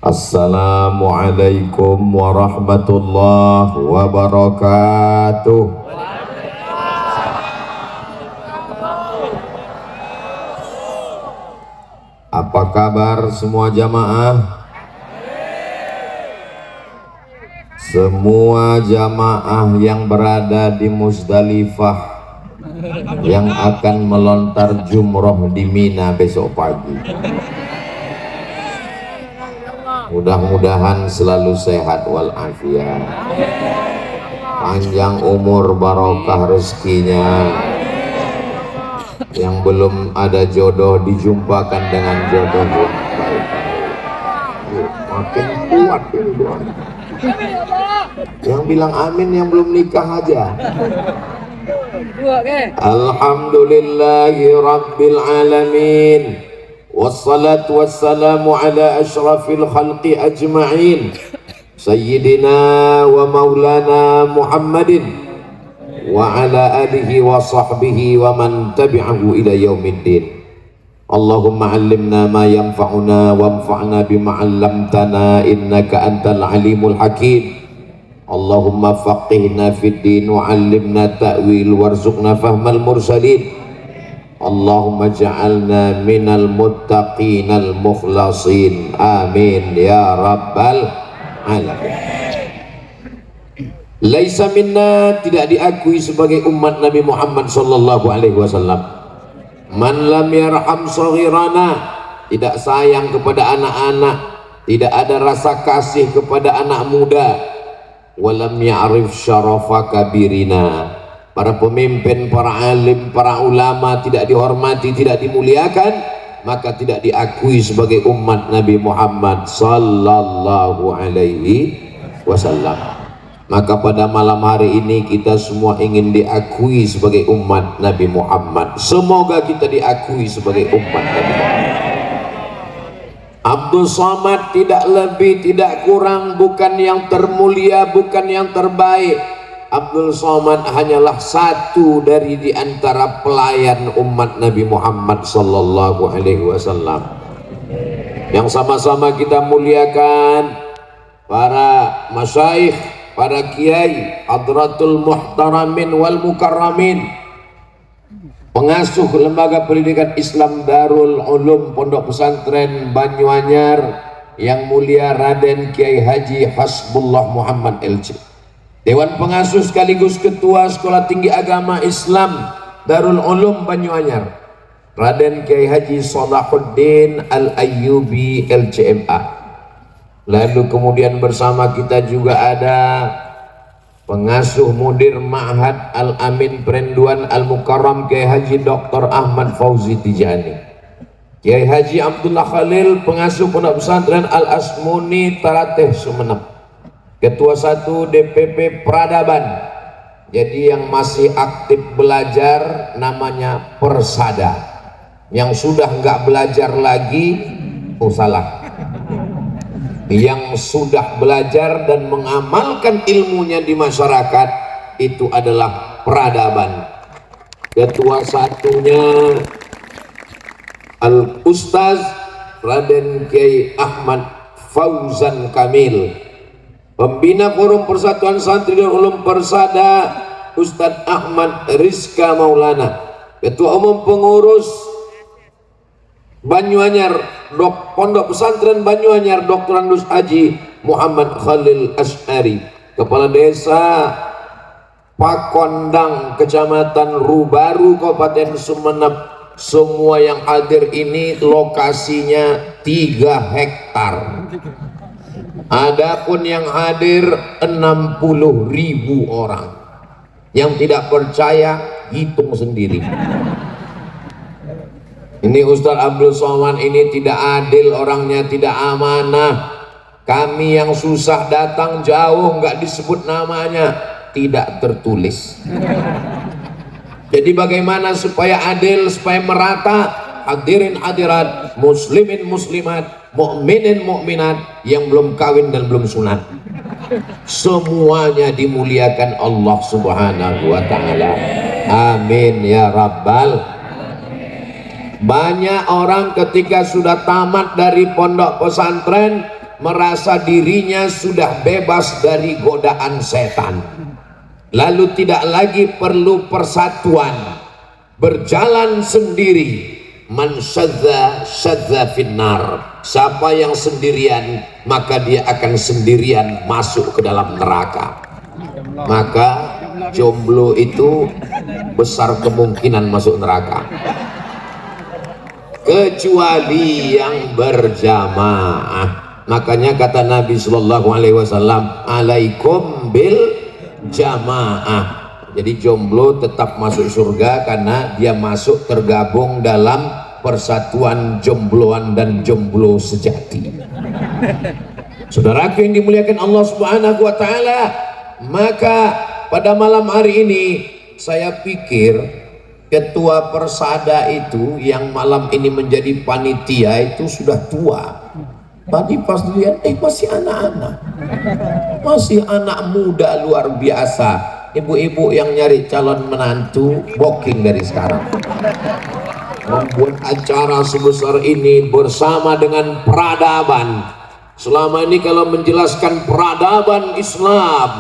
Assalamualaikum warahmatullahi wabarakatuh. Apa kabar semua jamaah? Semua jamaah yang berada di Musdalifah yang akan melontar jumroh di Mina besok pagi, mudah-mudahan selalu sehat walafiat, panjang umur, barokah rezekinya. Yang belum ada jodoh dijumpakan dengan jodoh yang baik. Makin kuat ini doa. Yang bilang amin yang belum nikah aja. Alhamdulillahi rabbil alamin, wassalatu wassalamu ala ashrafil khalqi ajma'in, sayyidina wa maulana Muhammadin wa ala alihi wa sahbihi wa man tabi'ahu ila yaumiddin. Allahumma 'allimna ma yanfa'una wanfa'na bima 'allamtana innaka antal alimul hakim. Allahumma faqihna fid din wa 'allimna ta'wil warzuqna fahmal mursalin. Allahumma ja'alna minal muttaqinal mukhlasin, amin ya rabbal alamin. Laisa minna, tidak diakui sebagai umat Nabi Muhammad sallallahu alaihi wasallam, man lam yarham saghirana, tidak sayang kepada anak-anak, tidak ada rasa kasih kepada anak muda, walam ya'rif syarafa kabirina, para pemimpin, para alim, para ulama tidak dihormati, tidak dimuliakan, maka tidak diakui sebagai umat Nabi Muhammad sallallahu alaihi wasallam. Maka pada malam hari ini kita semua ingin diakui sebagai umat Nabi Muhammad. Semoga kita diakui sebagai umat Nabi Muhammad. Abdul Somad tidak lebih, tidak kurang, bukan yang termulia, bukan yang terbaik. Abdul Somad hanyalah satu dari di antara pelayan umat Nabi Muhammad sallallahu alaihi wasallam yang sama-sama kita muliakan. Para masyayikh, para kiai, hadratul muhtaramin wal mukarramin, pengasuh lembaga pendidikan Islam Darul Ulum Pondok Pesantren Banyuanyar yang mulia Raden Kiai Haji Hasbullah Muhammad LC, Dewan Pengasuh sekaligus Ketua Sekolah Tinggi Agama Islam Darul Ulum Banyuanyar Raden Kiai Haji Salahuddin Al-Ayyubi LCMA. Lalu kemudian bersama kita juga ada pengasuh mudir Ma'had Al-Amin Perenduan Al-Mukarram Kiai Haji Dr. Ahmad Fauzi Tijani, Kiai Haji Abdullah Khalil pengasuh Pondok Pesantren Al-Asmuni Tarateh Sumeneb, Ketua 1 DPP Peradaban. Jadi yang masih aktif belajar namanya Persada, yang sudah nggak belajar lagi salah, yang sudah belajar dan mengamalkan ilmunya di masyarakat itu adalah peradaban. Ketua satunya Al-Ustaz Raden Kiai Ahmad Fauzan Kamil, pembina Forum Persatuan Santri dan Ulum Persada Ustadz Ahmad Rizka Maulana, Ketua Umum Pengurus Banyuanyar Pondok Pesantren Banyuanyar Dr. Andus Haji Muhammad Khalil Ash'ari, Kepala Desa Pakondang Kecamatan Rubaru Kabupaten Sumeneb. Semua yang hadir ini lokasinya 3 hektar. Adapun yang hadir 60.000 orang. Yang tidak percaya hitung sendiri. Ini Ustaz Abdul Somad ini tidak adil orangnya, tidak amanah. Kami yang susah datang jauh nggak disebut namanya, tidak tertulis. Jadi bagaimana supaya adil, supaya merata? Hadirin hadirat, muslimin muslimat, mukminin mukminat yang belum kawin dan belum sunat, semuanya dimuliakan Allah Subhanahu wa taala. Amin ya rabbal. Banyak orang ketika sudah tamat dari pondok pesantren merasa dirinya sudah bebas dari godaan setan, lalu tidak lagi perlu persatuan, berjalan sendiri. Man syadza syadza finnar, siapa yang sendirian maka dia akan sendirian masuk ke dalam neraka. Maka jomblo itu besar kemungkinan masuk neraka, kecuali yang berjamaah. Makanya kata Nabi Shallallahu Alaihi Wasallam, alaikum bil jamaah. Jadi jomblo tetap masuk surga karena dia masuk tergabung dalam persatuan jombloan dan jomblo sejati. Saudaraku yang dimuliakan Allah Subhanahu wa taala, maka pada malam hari ini saya pikir ketua persada itu yang malam ini menjadi panitia itu sudah tua. Tadi pas dilihat masih anak-anak, masih anak muda luar biasa. Ibu-ibu yang nyari calon menantu booking dari sekarang, membuat acara sebesar ini bersama dengan peradaban. Selama ini kalau menjelaskan peradaban Islam,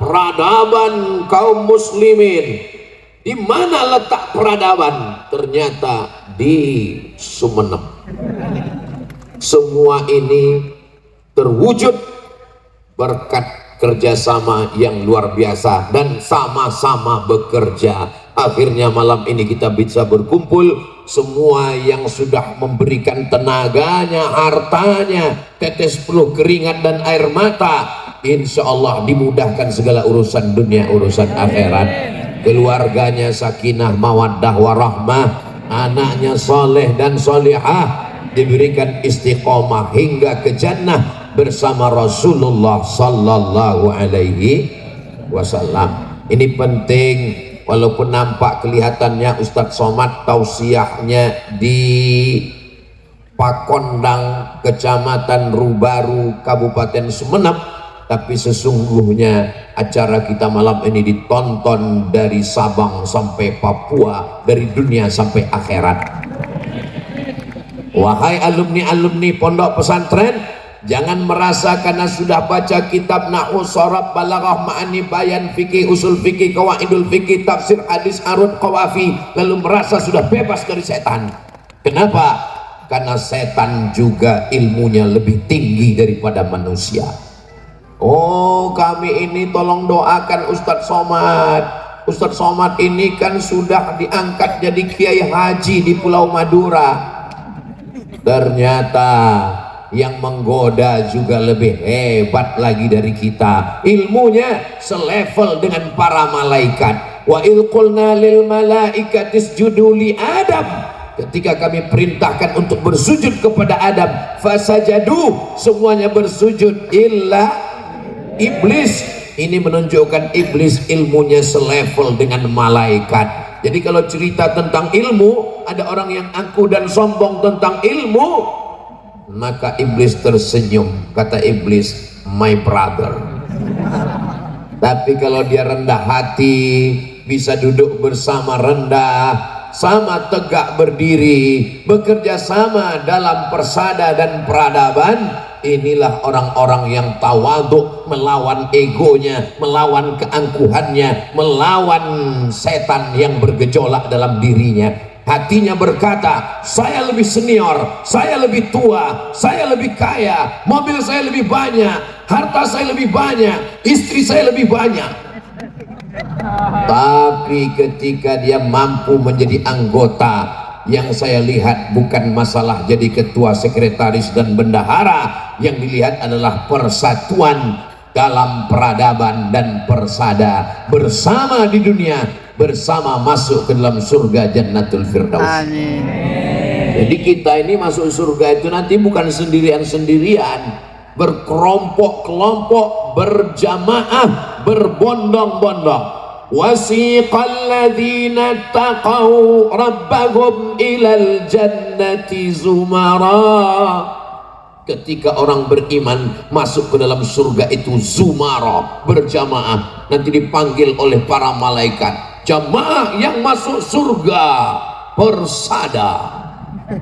peradaban kaum muslimin, di mana letak peradaban? Ternyata di Sumeneb. Semua ini terwujud berkat kerjasama yang luar biasa dan sama-sama bekerja. Akhirnya malam ini kita bisa berkumpul, semua yang sudah memberikan tenaganya, hartanya, tetes peluh keringat dan air mata, insya Allah dimudahkan segala urusan dunia, urusan akhirat. Keluarganya sakinah mawaddah warahmah, anaknya soleh dan solehah, diberikan istiqomah hingga ke jannah bersama Rasulullah Sallallahu Alaihi Wasallam. Ini penting, walaupun nampak kelihatannya Ustadz Somad tausiahnya di Pakondang, Kecamatan Rubaru, Kabupaten Sumeneb, tapi sesungguhnya acara kita malam ini ditonton dari Sabang sampai Papua, dari dunia sampai akhirat. Wahai alumni-alumni pondok pesantren, jangan merasa karena sudah baca kitab nahwu, sharaf, balaghah, ma'ani, bayan, fikih, usul fikih, qawaidul fikih, tafsir, hadis, arud, qawafi, lalu merasa sudah bebas dari setan. Kenapa? Karena setan juga ilmunya lebih tinggi daripada manusia. Oh, kami ini tolong doakan Ustadz Somad. Ustadz Somad ini kan sudah diangkat jadi kiai haji di Pulau Madura. Ternyata yang menggoda juga lebih hebat lagi dari kita, ilmunya selevel dengan para malaikat. Wa il qulna lil malaikati isjudu li Adam, ketika kami perintahkan untuk bersujud kepada Adam, fasajadu, semuanya bersujud illa iblis. Ini menunjukkan iblis ilmunya selevel dengan malaikat. Jadi kalau cerita tentang ilmu, ada orang yang angkuh dan sombong tentang ilmu, maka iblis tersenyum. Kata iblis, my brother. Tapi kalau dia rendah hati, bisa duduk bersama rendah, sama tegak berdiri, bekerja sama dalam persada dan peradaban, inilah orang-orang yang tawaduk, melawan egonya, melawan keangkuhannya, melawan setan yang bergejolak dalam dirinya. Hatinya berkata, saya lebih senior, saya lebih tua, saya lebih kaya, mobil saya lebih banyak, harta saya lebih banyak, istri saya lebih banyak. Tapi ketika dia mampu menjadi anggota, yang saya lihat bukan masalah jadi ketua, sekretaris dan bendahara, yang dilihat adalah persatuan dalam peradaban dan persada, bersama di dunia, bersama masuk ke dalam surga Jannatul Firdaus. Amin. Jadi kita ini masuk surga itu nanti bukan sendirian-sendirian, berkelompok-kelompok, berjamaah, berbondong-bondong. Wasiqal ladzina taqaw rabbahum ilal jannati zumara. Ketika orang beriman masuk ke dalam surga itu zumara, berjamaah, nanti dipanggil oleh para malaikat, jamaah yang masuk surga persada.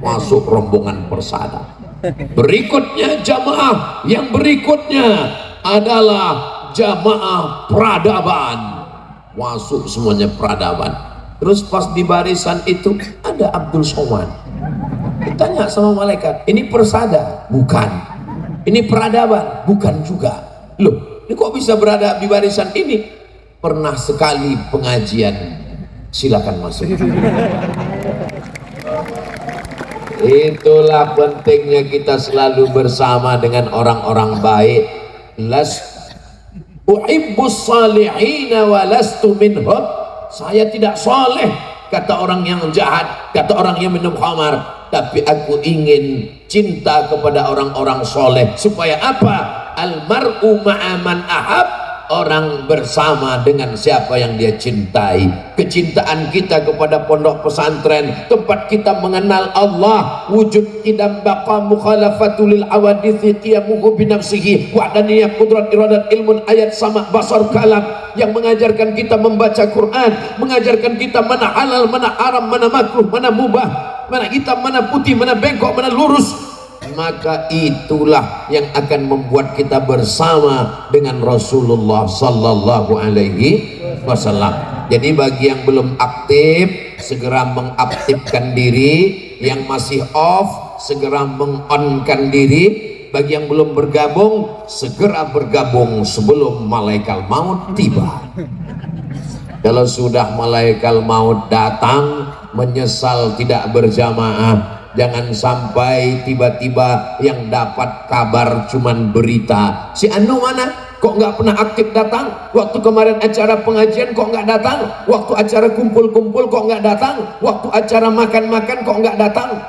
masuk rombongan persada. Berikutnya jamaah yang berikutnya adalah jamaah peradaban, masuk semuanya peradaban. Terus pas di barisan itu ada Abdul Somad. Ditanya sama malaikat, ini persada? Bukan. Ini peradaban? Bukan juga. Loh, ini kok bisa berada di barisan ini? Pernah sekali pengajian. Silakan masuk. Itulah pentingnya kita selalu bersama dengan orang-orang baik. Las uhibbus salihina wa lastu minhum. Saya tidak soleh, kata orang yang jahat, kata orang yang minum khamar, tapi aku ingin cinta kepada orang-orang soleh. Supaya apa? Almar'u ma'aman ahab, orang bersama dengan siapa yang dia cintai. Kecintaan kita kepada pondok pesantren, tempat kita mengenal Allah, wujud idam baqa mukhalafatul awadithi qiyamuhu binafsihi wa'daniyah qudrat iradat ilmun ayat sama basar kalam, yang mengajarkan kita membaca Quran, mengajarkan kita mana halal, mana haram, mana makruh, mana mubah, mana hitam, mana putih, mana bengkok, mana lurus. Maka itulah yang akan membuat kita bersama dengan Rasulullah sallallahu alaihi wasallam. Jadi bagi yang belum aktif, segera mengaktifkan diri. Yang masih off, segera mengonkan diri. Bagi yang belum bergabung, segera bergabung sebelum malaikat maut tiba. Kalau sudah malaikat maut datang, menyesal tidak berjamaah. Jangan sampai tiba-tiba yang dapat kabar cuman berita, si Anu mana? Kok nggak pernah aktif datang? Waktu kemarin acara pengajian kok nggak datang? Waktu acara kumpul-kumpul kok nggak datang? Waktu acara makan-makan kok nggak datang?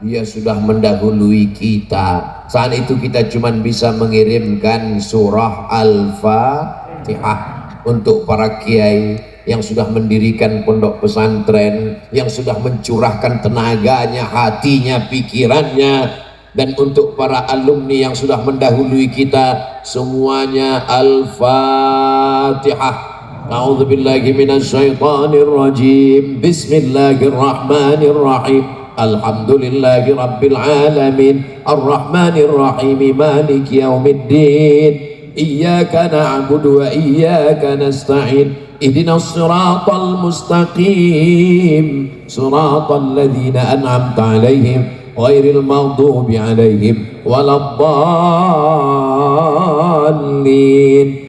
Dia sudah mendahului kita. Saat itu kita cuman bisa mengirimkan surah Al-Fatihah untuk para kiai yang sudah mendirikan pondok pesantren, yang sudah mencurahkan tenaganya, hatinya, pikirannya, dan untuk para alumni yang sudah mendahului kita semuanya. Al-Fatihah. A'udzubillahi minasyaitonir rajim. Bismillahirrahmanirrahim. Alhamdulillahi rabbil alamin. Arrahmanir rahim. Maliki yaumiddin. Iyyaka na'budu wa iyyaka nasta'in. اهدنا الصراط المستقيم صراط الذين أنعمت عليهم غير المغضوب عليهم ولا الضالين.